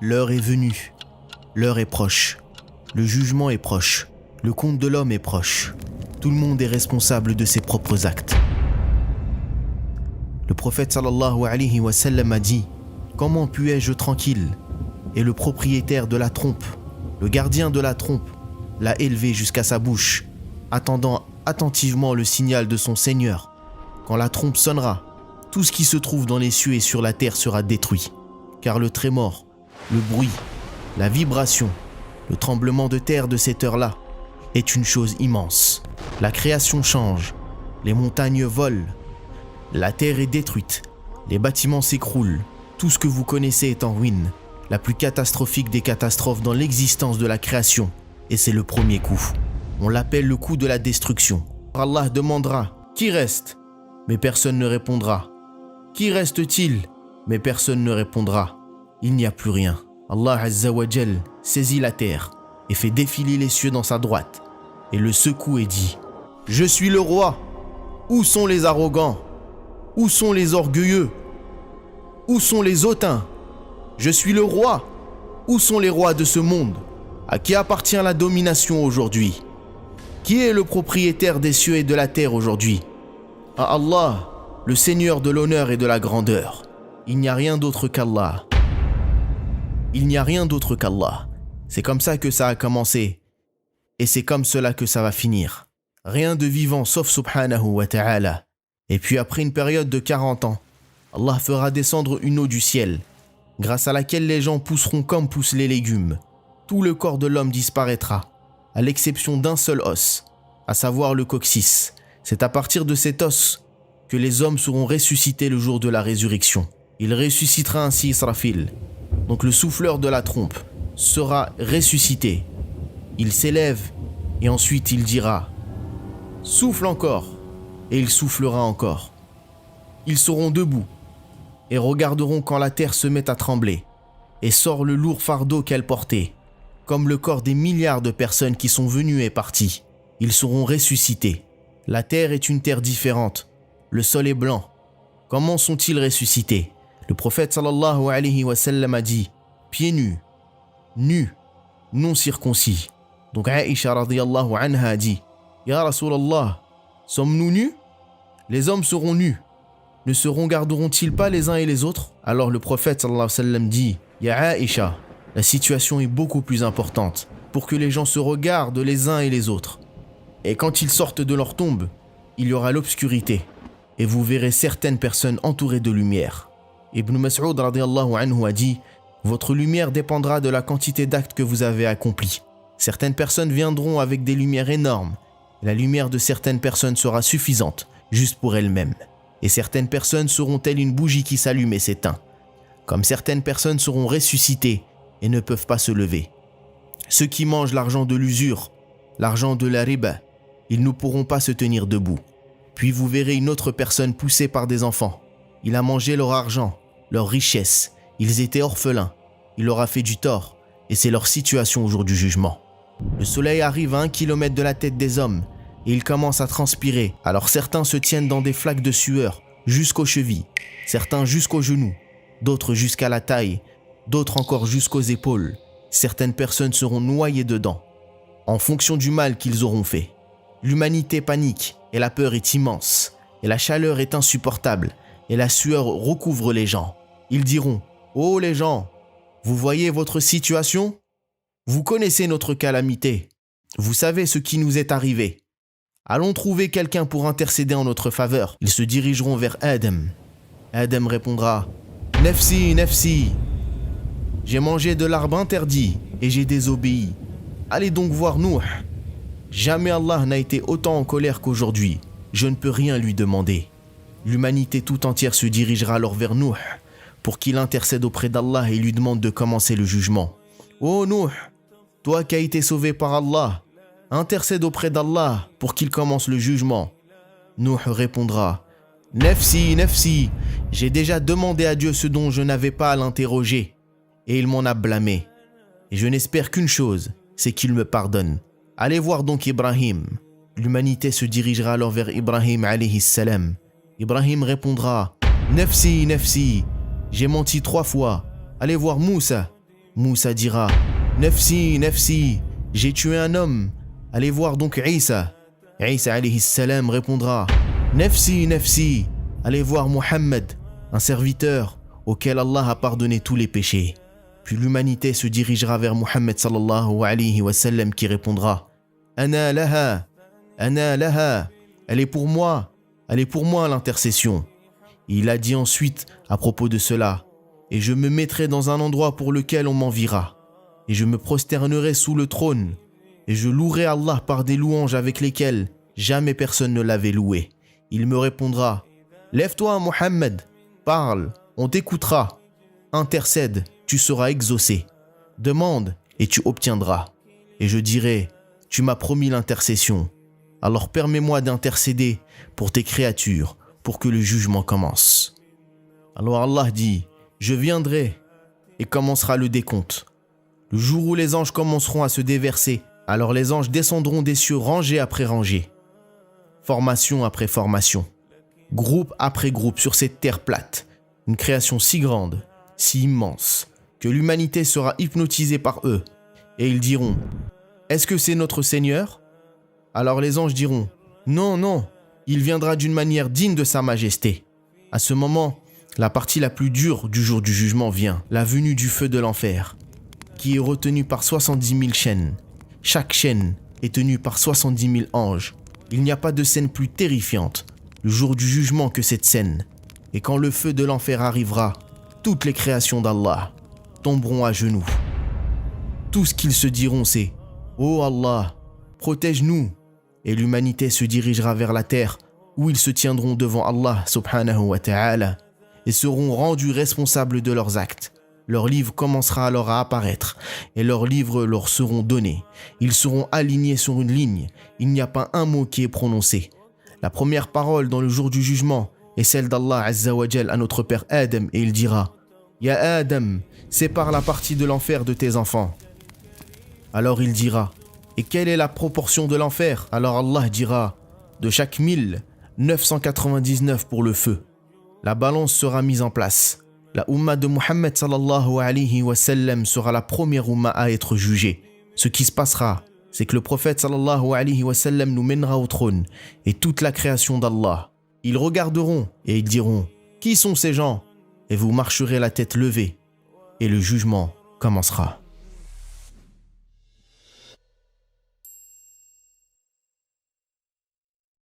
L'heure est venue, l'heure est proche, le jugement est proche, le compte de l'homme est proche. Tout le monde est responsable de ses propres actes. Le prophète sallallahu alayhi wa sallam a dit « Comment puis-je tranquille ?» Et le propriétaire de la trompe, le gardien de la trompe, l'a élevé jusqu'à sa bouche, attendant attentivement le signal de son Seigneur. Quand la trompe sonnera, tout ce qui se trouve dans les cieux et sur la terre sera détruit. Car le trémor, le bruit, la vibration, le tremblement de terre de cette heure-là est une chose immense. La création change, les montagnes volent, la terre est détruite, les bâtiments s'écroulent, tout ce que vous connaissez est en ruine. La plus catastrophique des catastrophes dans l'existence de la création, et c'est le premier coup. On l'appelle le coup de la destruction. Allah demandera « Qui reste ?» Mais personne ne répondra. « Qui reste-t-il ?» Mais personne ne répondra. Il n'y a plus rien. Allah Azza wa Jal saisit la terre et fait défiler les cieux dans sa droite et le secoue et dit « Je suis le roi. Où sont les arrogants? Où sont les orgueilleux? Où sont les hautains? Je suis le roi. Où sont les rois de ce monde? À qui appartient la domination aujourd'hui? Qui est le propriétaire des cieux et de la terre aujourd'hui? À Allah, le Seigneur de l'honneur et de la grandeur. Il n'y a rien d'autre qu'Allah. Il n'y a rien d'autre qu'Allah. C'est comme ça que ça a commencé. Et c'est comme cela que ça va finir. Rien de vivant sauf subhanahu wa ta'ala. Et puis après une période de 40 ans, Allah fera descendre une eau du ciel, grâce à laquelle les gens pousseront comme poussent les légumes. Tout le corps de l'homme disparaîtra, à l'exception d'un seul os, à savoir le coccyx. C'est à partir de cet os que les hommes seront ressuscités le jour de la résurrection. Il ressuscitera ainsi Israfil, donc le souffleur de la trompe, sera ressuscité. Il s'élève et ensuite il dira « Souffle encore » et il soufflera encore. Ils seront debout et regarderont quand la terre se met à trembler et sort le lourd fardeau qu'elle portait, comme le corps des milliards de personnes qui sont venues et parties. Ils seront ressuscités. La terre est une terre différente. Le sol est blanc. Comment sont-ils ressuscités? Le prophète sallallahu alayhi wa sallam a dit « Pieds nus, nus, non circoncis ». Donc Aïcha radiyallahu anha a dit « Ya Rasulallah, sommes-nous nus? Les hommes seront nus. Ne se regarderont-ils pas les uns et les autres? » Alors le prophète sallallahu alayhi wa sallam dit « Ya Aïcha, la situation est beaucoup plus importante pour que les gens se regardent les uns et les autres. Et quand ils sortent de leur tombe, il y aura l'obscurité et vous verrez certaines personnes entourées de lumière. » Ibn Mas'ud radiyallahu anhu a dit « Votre lumière dépendra de la quantité d'actes que vous avez accomplis. Certaines personnes viendront avec des lumières énormes. La lumière de certaines personnes sera suffisante, juste pour elles-mêmes. Et certaines personnes seront telles une bougie qui s'allume et s'éteint. Comme certaines personnes seront ressuscitées et ne peuvent pas se lever. Ceux qui mangent l'argent de l'usure, l'argent de la riba, ils ne pourront pas se tenir debout. Puis vous verrez une autre personne poussée par des enfants. Il a mangé leur argent, leur richesse. Ils étaient orphelins. Il leur a fait du tort. Et c'est leur situation au jour du jugement. Le soleil arrive à 1 kilomètre de la tête des hommes et ils commencent à transpirer. Alors certains se tiennent dans des flaques de sueur jusqu'aux chevilles, certains jusqu'aux genoux, d'autres jusqu'à la taille, d'autres encore jusqu'aux épaules. Certaines personnes seront noyées dedans, en fonction du mal qu'ils auront fait. L'humanité panique et la peur est immense, et la chaleur est insupportable, et la sueur recouvre les gens. Ils diront « Oh les gens, vous voyez votre situation ? Vous connaissez notre calamité. Vous savez ce qui nous est arrivé. Allons trouver quelqu'un pour intercéder en notre faveur. » Ils se dirigeront vers Adam. Adam répondra « Nafsi, nafsi. J'ai mangé de l'arbre interdit et j'ai désobéi. Allez donc voir Nuh. Jamais Allah n'a été autant en colère qu'aujourd'hui. Je ne peux rien lui demander. » L'humanité tout entière se dirigera alors vers Nuh pour qu'il intercède auprès d'Allah et lui demande de commencer le jugement. « Oh Nuh, toi qui as été sauvé par Allah, intercède auprès d'Allah pour qu'il commence le jugement. » Nuh répondra « Nafsi, nafsi, j'ai déjà demandé à Dieu ce dont je n'avais pas à l'interroger, et il m'en a blâmé. Et je n'espère qu'une chose, c'est qu'il me pardonne. Allez voir donc Ibrahim. » L'humanité se dirigera alors vers Ibrahim alayhi salam. Ibrahim répondra « Nafsi, nafsi, j'ai menti 3 fois. Allez voir Moussa. » Moussa dira « Nafsi, nafsi, j'ai tué un homme. Allez voir donc Isa. » Isa alayhi salam répondra « Nafsi, nafsi, allez voir Muhammad, un serviteur auquel Allah a pardonné tous les péchés. » Puis l'humanité se dirigera vers Muhammad sallallahu alayhi wa sallam qui répondra « Ana laha, ana laha, elle est pour moi l'intercession. » Il a dit ensuite à propos de cela « Et je me mettrai dans un endroit pour lequel on m'enviera, et je me prosternerai sous le trône, et je louerai Allah par des louanges avec lesquelles jamais personne ne l'avait loué. Il me répondra « Lève-toi Muhammad, parle, on t'écoutera. Intercède, tu seras exaucé. Demande et tu obtiendras. Et je dirai « Tu m'as promis l'intercession. Alors permets-moi d'intercéder pour tes créatures, pour que le jugement commence. » Alors Allah dit « Je viendrai et commencera le décompte. Le jour où les anges commenceront à se déverser, alors les anges descendront des cieux rangée après rangée, formation après formation, groupe après groupe sur cette terre plate, une création si grande, si immense, que l'humanité sera hypnotisée par eux. Et ils diront « Est-ce que c'est notre Seigneur ?» Alors les anges diront « Non, non, il viendra d'une manière digne de sa majesté. » À ce moment, la partie la plus dure du jour du jugement vient, la venue du feu de l'enfer, qui est retenu par 70 000 chaînes. Chaque chaîne est tenue par 70 000 anges. Il n'y a pas de scène plus terrifiante, le jour du jugement, que cette scène. Et quand le feu de l'enfer arrivera, toutes les créations d'Allah tomberont à genoux. Tout ce qu'ils se diront, c'est « Oh Allah, protège-nous » et l'humanité se dirigera vers la terre où ils se tiendront devant Allah subhanahu wa ta'ala et seront rendus responsables de leurs actes. Leur livre commencera alors à apparaître et leurs livres leur seront donnés. Ils seront alignés sur une ligne. Il n'y a pas un mot qui est prononcé. La première parole dans le jour du jugement est celle d'Allah Azza wa Jal à notre père Adam et il dira « Ya Adam, sépare la partie de l'enfer de tes enfants. » Alors il dira « Et quelle est la proportion de l'enfer ?» Alors Allah dira « De chaque 1000, 999 pour le feu. » La balance sera mise en place. La Ummah de Muhammad sallallahu alayhi wa sallam sera la première Ummah à être jugée. Ce qui se passera, c'est que le prophète sallallahu alayhi wa sallam nous mènera au trône et toute la création d'Allah. Ils regarderont et ils diront « Qui sont ces gens ?» Et vous marcherez la tête levée et le jugement commencera.